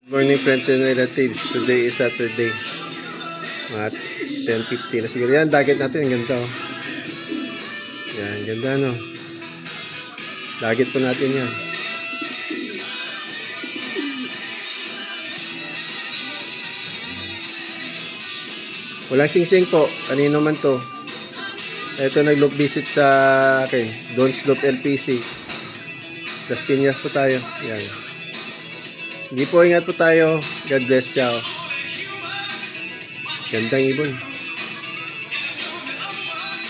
Morning friends and relatives. Today is Saturday. Mga 10:50 na siguro. Yan, dagat natin. Ang ganda oh. Yan, ganda no. Dagat po natin yan. Walang sing-sing po. Kanino man to. Ito nag-loop visit sa akin. Don't Slope LPC. Las Piñas po tayo. Yan. Hindi po, ingat po tayo. God bless. Ciao. Gandang ibon.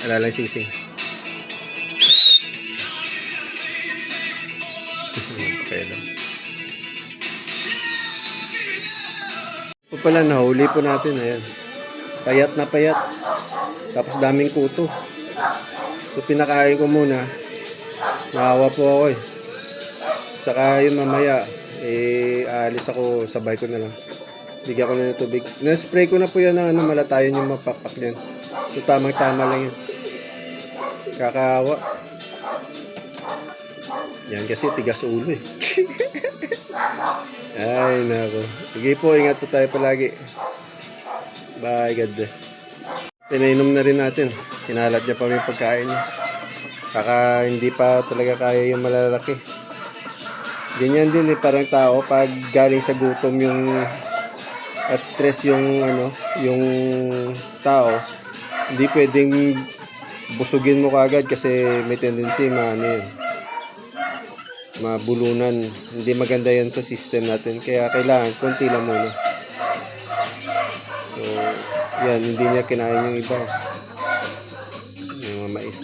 Wala lang sing-sing. Okay lang. Po pala, nahuli po natin. Ayan. Payat na payat. Tapos daming kuto. So pinakain ko muna. Naawa po ako eh. Tsaka yun mamaya, aalis ako, sabay ko na lang. Bigyan ko na ng tubig. Na-spray ko na po yan ng malatayon yung mapapak yan. So tamang-tama lang yan. Kakaawa. Yan kasi tigas ulo eh. Ay nako. Sige po, ingat po tayo palagi. Bye, God bless. Pinainom na rin natin. Kinalat niya pa may pagkain niya. Kaka hindi pa talaga kaya yung malalaki. Ganyan din eh, parang tao pag galing sa gutom yung at stress yung yung tao, hindi pwedeng busugin mo kagad kasi may tendency mabulunan. Hindi maganda yan sa system natin, kaya kailangan konti lang muna. So yan, hindi niya kinain yung iba, yung mais.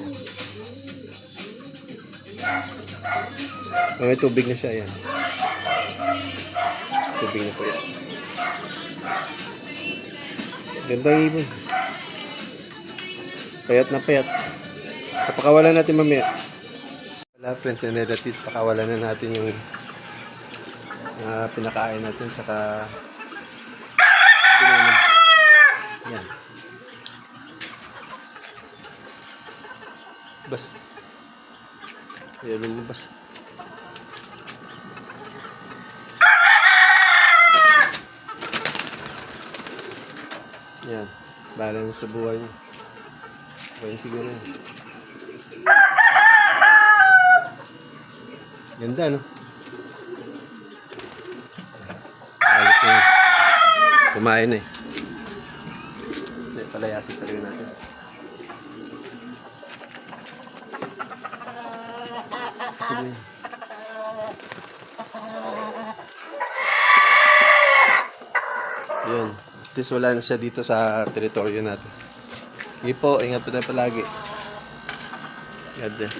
May tubig na siya, yan. Tubig na po yan. Gandang ibon. Payat na payat. Kapakawalan natin mamaya. Wala friends and relatives, pakawalan na natin yung pinakain natin, saka pinainom. Yan. Bas. Ayan, lumabas. Yan. Bahala mo sa buhay niya. Buhay siguro yan. Ganda, no? Alis na yan. Kumain na eh. Hindi, palayasin talaga natin. Sige. Yun. At least wala na siya dito sa teritoryo natin. Sige po, ingat po tayo palagi. God bless.